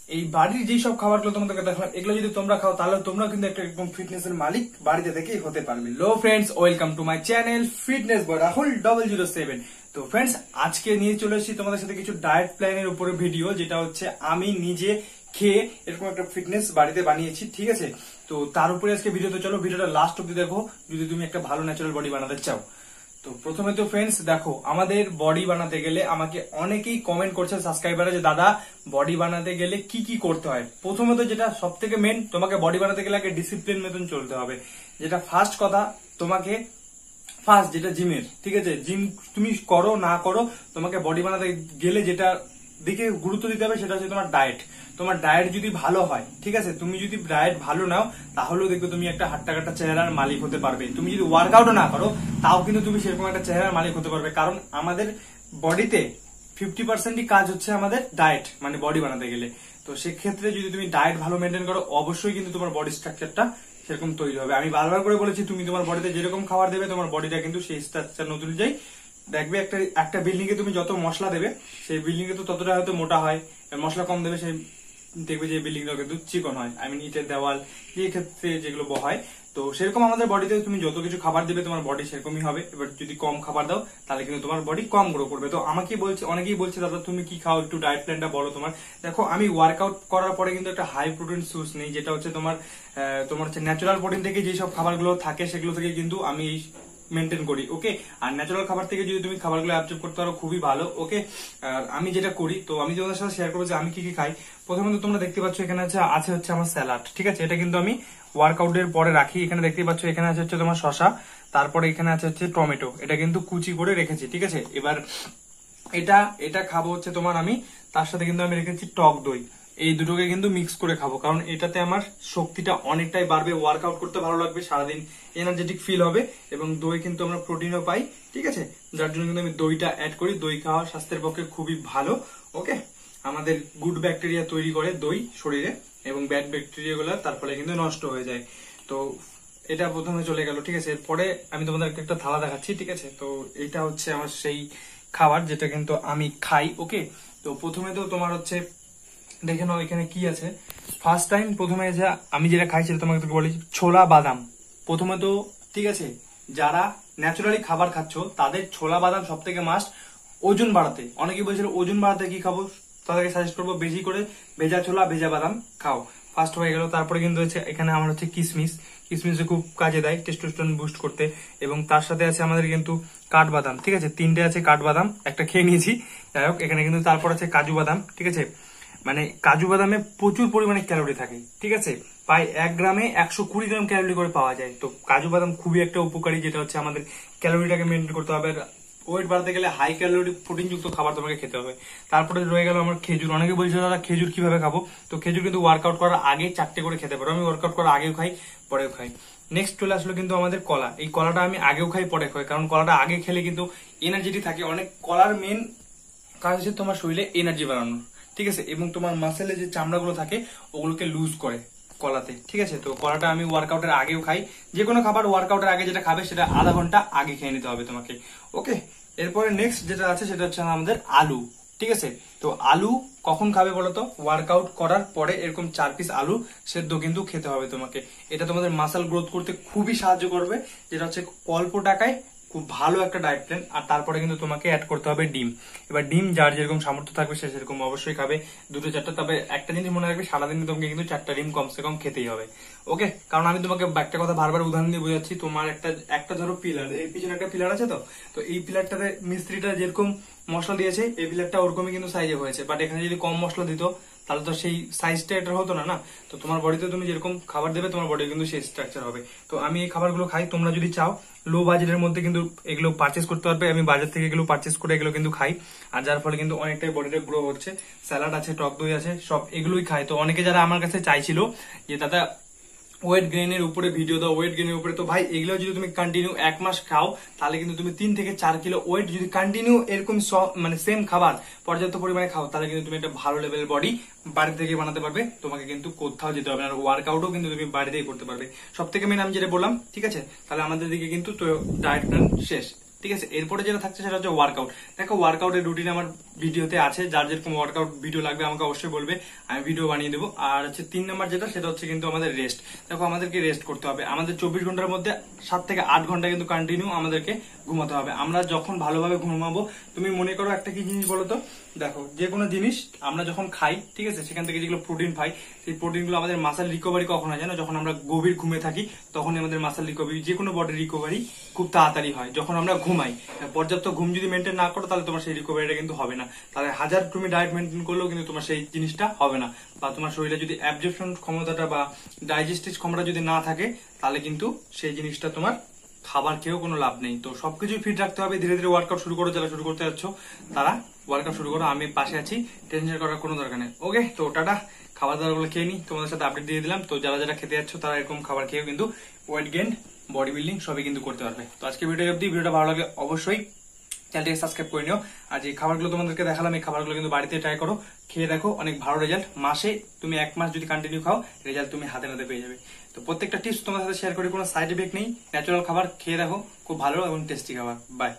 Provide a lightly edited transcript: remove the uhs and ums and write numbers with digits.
এই বাড়ির যে সব খাবারগুলো তোমাদেরকে দেখালাম এগুলো যদি তোমরা খাও তাহলে তোমরা কিন্তু একটা একদম ফিটনেস এর মালিক বাড়িতে থেকেই হতে পারবে। লো friends, welcome to my channel fitness boy Rahul 007। তো ফ্রেন্ডস, আজকে নিয়ে চলে এসেছি তোমাদের সাথে কিছু ডায়েট প্ল্যানের উপরে ভিডিও, যেটা হচ্ছে আমি নিজে খেয়ে এরকম একটা ফিটনেস বাড়িতে বানিয়েছি, ঠিক আছে। তো তার উপরে আজকে ভিডিওতে, চলো ভিডিওটা লাস্ট অব্দি দেখো যদি তুমি একটা ভালো ন্যাচারাল বডি বানাতে চাও। তো প্রথমে তো ফ্রেন্ডস দেখো, আমাদের বডি বানাতে গেলে আমাকে অনেকেই কমেন্ট করছে সাবস্ক্রাইবারে যে দাদা বডি বানাতে গেলে কি কি করতে হয়। প্রথমে তো যেটা সব থেকে মেন, তোমাকে বডি বানাতে গেলে আগে ডিসিপ্লিন মতন চলতে হবে। যেটা ফার্স্ট কথা, তোমাকে ফার্স্ট যেটা জিমের, ঠিক আছে, জিম তুমি করো না করো, তোমাকে বডি বানাতে গেলে যেটা দিকে গুরুত্ব দিতে হবে সেটা হচ্ছে তোমার ডায়েট। তোমার ডায়েট যদি ভালো হয়, ঠিক আছে, তুমি যদি ডায়েট ভালো নাও তাহলেও দেখবে তুমি একটা হাট্টা কাটা চেহারার মালিক হতে পারবে। তুমি যদি ওয়ার্কআউটও না করো তাও কিন্তু তুমি সেরকম একটা চেহারার মালিক হতে পারবে, কারণ আমাদের বডিতে 50%ই কাজ হচ্ছে আমাদের ডায়েট, মানে বডি বানাতে গেলে। তো সেক্ষেত্রে যদি তুমি ডায়েট ভালো মেনটেন করো অবশ্যই কিন্তু তোমার বডি স্ট্রাকচারটা সেরকম তৈরি হবে। আমি বারবার করে বলেছি, তুমি তোমার বডিতে যেরকম খাবার দেবে তোমার বডিটা কিন্তু সেই স্ট্রাকচার অনুযায়ী দেখবে। একটা বিল্ডিং এ তুমি যত মশলা দেবে সেই বিল্ডিং এ তো ততটা হয়তো মোটা হয়, মশলা কম দেবে সেই দেখবে যে বিল্ডিংটা কিন্তু চিকন হয়, আই মিন ইটের দেওয়াল এই ক্ষেত্রে যেগুলো হয়। তো সেরকম আমাদের বডিতে তুমি যত কিছু খাবার দেবে তোমার বডি সেরকমই হবে। এবার যদি কম খাবার দাও তাহলে কিন্তু তোমার বডি কম গ্রো করবে। তো আমাকে বলছে, অনেকেই বলছে দাদা তুমি কি খাও, একটু ডায়েট প্ল্যানটা বলো তোমার। দেখো, আমি ওয়ার্কআউট করার পরে কিন্তু একটা হাই প্রোটিন সোর্স নেই, যেটা হচ্ছে তোমার হচ্ছে ন্যাচারাল প্রোটিন থেকে যেসব খাবারগুলো থাকে সেগুলো থেকে কিন্তু আমি মেনটেন করি, ওকে। আর ন্যাচারাল খাবার থেকে যদি তুমি খাবারগুলো অ্যাবজর্ব করতে পারো খুবই ভালো, ওকে। আর আমি যেটা করি, তো আমি তোমাদের সাথে শেয়ার করবো যে আমি কি কি খাই। প্রথমত তোমরা দেখতে পাচ্ছ এখানে আছে হচ্ছে আমার স্যালাড, ঠিক আছে, এটা কিন্তু আমি ওয়ার্কআউটের পরে রাখি। এখানে দেখতে পাচ্ছ এখানে আছে হচ্ছে তোমার শসা, তারপরে এখানে আছে হচ্ছে টমেটো, এটা কিন্তু কুচি করে রেখেছি, ঠিক আছে। এবার এটা খাবো হচ্ছে তোমার আমি, তার সাথে কিন্তু আমি রেখেছি টক দই। এই দুটোকে কিন্তু মিক্স করে খাবো, কারণ এটাতে আমার শক্তিটা অনেকটাই বাড়বে, ওয়ার্কআউট করতে ভালো লাগবে, সারাদিন এনার্জেটিক ফিল হবে। এবং দই কিন্তু আমরা প্রোটিনও পাই, ঠিক আছে, যার জন্য কিন্তু আমি দইটা অ্যাড করি। দই খাওয়া স্বাস্থ্যের পক্ষে খুবই ভালো, ওকে। আমাদের গুড ব্যাকটেরিয়া তৈরি করে দই শরীরে, এবং ব্যাড ব্যাকটেরিয়া গুলো তার ফলে কিন্তু নষ্ট হয়ে যায়। তো এটা প্রথমে চলে গেল, ঠিক আছে। এরপরে আমি তোমাদের একটা থালা দেখাচ্ছি, ঠিক আছে। তো এটা হচ্ছে আমার সেই খাবার যেটা কিন্তু আমি খাই, ওকে। তো প্রথমে তো তোমার হচ্ছে দেখে নাও এখানে কি আছে। ফার্স্ট টাইম প্রথমে আমি যেটা খাই সেটা তোমাকে বলি, ছোলা বাদাম প্রথমে তো, ঠিক আছে। যারা ন্যাচারালি খাবার খাচ্ছ তাদের ছোলা বাদাম সব থেকে মাস্ট ওজন বাড়াতে। অনেকেই বলছিল ওজন বাড়াতে কি খাবো, তাদেরকে সাজেস্ট করবো বেশি করে ভেজা ছোলা ভেজা বাদাম খাও। ফার্স্ট হয়ে গেল। তারপরে কিন্তু হচ্ছে এখানে আমার হচ্ছে কিশমিশ খুব কাজে দেয় টেস্টোস্টেরন বুস্ট করতে। এবং তার সাথে আছে আমাদের কিন্তু কাঠবাদাম, ঠিক আছে, 3টে আছে কাঠবাদাম, একটা খেয়ে নিয়েছি, যাই হোক। এখানে কিন্তু তারপর আছে কাজু বাদাম, ঠিক আছে। মানে কাজু বাদামে প্রচুর পরিমাণে ক্যালোরি থাকে, ঠিক আছে, প্রায় 1 গ্রামে 120 গ্রাম ক্যালোরি করে পাওয়া যায়। তো কাজু বাদাম খুবই একটা উপকারী, যেটা হচ্ছে আমাদের ক্যালোরিটাকে মেনটেন করতে হবে। ওয়েট বাড়াতে গেলে হাই ক্যালোরি প্রোটিন যুক্ত খাবার তোমাকে খেতে হবে। তারপরে রয়ে গেল আমার খেজুর। অনেকে বলছে দাদা খেজুর কিভাবে খাবো, তো খেজুর কিন্তু ওয়ার্কআউট করার আগে 4টে করে খেতে পারো। আমি ওয়ার্কআউট করার আগেও খাই পরেও খাই। নেক্সট চলে আসলো কিন্তু আমাদের কলা। এই কলাটা আমি আগেও খাই পরে খাই, কারণ কলাটা আগে খেলে কিন্তু এনার্জেটিক থাকে অনেক। কলার মেন কাজ হচ্ছে তোমার শরীরে এনার্জি বাড়ানো, ঠিক আছে, এবং তোমার মাসেলে যে চামড়াগুলো থাকে ওগুলোকে লুজ করে কলাতে, ঠিক আছে। তো কলাটা আমি ওয়ার্কআউটের আগেও খাই। যে কোনো খাবার ওয়ার্কআউটের আগে যেটা খাবে সেটা আধা ঘন্টা আগে খেয়ে নিতে হবে তোমাকে, ওকে। এরপরে নেক্সট যেটা আছে সেটা হচ্ছে আমাদের আলু, ঠিক আছে। তো আলু কখন খাবে বলতো, ওয়ার্কআউট করার পরে এরকম 4 পিস আলু সেদ্ধ কিন্তু খেতে হবে তোমাকে। এটা তোমাদের মাসল গ্রোথ করতে খুবই সাহায্য করবে, যেটা হচ্ছে অল্প টাকায় খুব ভালো একটা ডায়েট প্ল্যান। আর তারপরে কিন্তু তোমাকে অ্যাড করতে হবে ডিম। এবার ডিম যার যেরকম সামর্থ্য থাকবে সে সেরকম অবশ্যই খাবে, 2-4টা। তবে একটা জিনিস মনে রাখবে, সারাদিনে তোমাকে কিন্তু 4টা ডিম কমসে কম খেতেই হবে, ওকে। কারণ আমি তোমাকে একটা কথা বারবার উদাহরণ দিয়ে বোঝাচ্ছি, তোমার একটা ধরো পিলার, এই পিছনে একটা পিলার আছে, তো এই পিলারটাতে মিস্ত্রিটা যেরকম মশলা দিয়েছে এই পিলারটা ওরকমই কিন্তু সাইজে হয়েছে, বাট এখানে যদি কম মশলা দিত তাহলে তো সেই সাইজটা এটা হতো না। তো তোমার বডিতে তুমি যেরকম খাবার দেবে তোমার বডি কিন্তু সেই স্ট্রাকচার হবে। তো আমি এই খাবারগুলো খাই। তোমরা যদি চাও লো বাজেটের মধ্যে কিন্তু এগুলো পারচেস করতে পারবে। আমি বাজার থেকে এগুলো পারচেস করে এগুলো কিন্তু খাই, আর যার ফলে কিন্তু অনেকটাই বডিটা গ্রো হচ্ছে। স্যালাড আছে, টক দই আছে, সব এগুলোই খাই। তো অনেকে যারা আমার কাছে চাইছিল যে দাদা ওয়েট গেইনের উপরে ভিডিও দাও, ওয়েট গেইনের উপরে, তো ভাই এগুলো যদি তুমি কন্টিনিউ 1 মাস খাও তাহলে কিন্তু তুমি 3 থেকে 4 কিলো ওয়েট, যদি কন্টিনিউ এরকম মানে সেম খাবার পর্যাপ্ত পরিমাণে খাও তাহলে কিন্তু তুমি একটা ভালো লেভেলের বডি বাড়ি থেকে বানাতে পারবে। তোমাকে কিন্তু কোথাও যেতে হবে না, আর ওয়ার্কআউটও কিন্তু তুমি বাড়িতেই করতে পারবে। সব থেকে মেন আমি যেটা বললাম, ঠিক আছে। তাহলে আমাদের দিকে কিন্তু ডায়েট প্ল্যান শেষ। ঠিক আছে। এরপরে যেটা থাকছে সেটা হচ্ছে ওয়ার্কআউট। দেখো ওয়ার্কআউটের রুটিন আমার ভিডিওতে আছে, যার যেরকম ওয়ার্কআউট ভিডিও লাগবে আমাকে অবশ্যই বলবে, আমি ভিডিও বানিয়ে দেবো। আর হচ্ছে 3 নম্বর যেটা সেটা হচ্ছে কিন্তু আমাদের রেস্ট। দেখো আমাদেরকে রেস্ট করতে হবে, আমাদের 24 ঘন্টার মধ্যে 7 থেকে 8 ঘন্টা কিন্তু কন্টিনিউ আমাদেরকে ঘুমাতে হবে। আমরা যখন ভালোভাবে ঘুমাবো, তুমি মনে করো একটা কি জিনিস বলো তো, দেখো যে কোনো জিনিস আমরা যখন খাই, ঠিক আছে, সেখান থেকে যেগুলো প্রোটিন পাই, সেই প্রোটিনগুলো আমাদের মাসেল রিকভারি কখন হয় জানো? যখন আমরা গভীর ঘুমে থাকি, তখনই আমাদের মাসেল রিকভারি, যে কোনো বডির রিকভারি খুব তাড়াতাড়ি হয় যখন আমরা ঘুমাই। পর্যাপ্ত ঘুম যদি মেনটেন না করো তাহলে তোমার সেই রিকভারিটা কিন্তু হবে না। তাহলে হাজার তুমি ডায়েট মেনটেন করলেও কিন্তু তোমার সেই জিনিসটা হবে না, বা তোমার শরীরে যদি অ্যাবজর্পশন ক্ষমতাটা বা ডাইজেস্টিভ ক্ষমতা যদি না থাকে, তাহলে কিন্তু সেই জিনিসটা তোমার খাবার খেয়েও কোনো লাভ নেই। তো সবকিছু ফিট রাখতে হবে। ধীরে ধীরে ওয়ার্কআউট শুরু করো, যারা শুরু করতে যাচ্ছ তারা ওয়ার্কআউট শুরু করো, আমি পাশে আছি, টেনশন করার কোনো দরকার নেই। ওকে, তো টাটা। খাবার দাবার গুলো খেয়ে নি, তোমাদের সাথে আপডেট দিয়ে দিলাম। তো যারা যারা খেতে যাচ্ছ তারা এরকম খাবার খেয়েও কিন্তু ওয়েট গেইন, বডি বিল্ডিং সবই কিন্তু করতে পারবে। তো আজকে ভিডিও অবধি, ভিডিওটা ভালো লাগে অবশ্যই চ্যানেলটিকে সাবস্ক্রাইব করে নিও। আর যে খাবারগুলো তোমাদেরকে দেখালাম, এই খাবারগুলো কিন্তু বাড়িতে ট্রাই করো, খেয়ে দেখো, অনেক ভালো রেজাল্ট। মাসে তুমি 1 মাস যদি কন্টিনিউ খাও, রেজাল্ট তুমি হাতে নাতে পেয়ে যাবে। তো প্রত্যেকটা টিপস তোমাদের সাথে শেয়ার করি, কোনো সাইড এফেক্ট নেই, ন্যাচারাল খাবার খেয়ে দেখো, খুব ভালো এবং টেস্টি খাবার। বাই।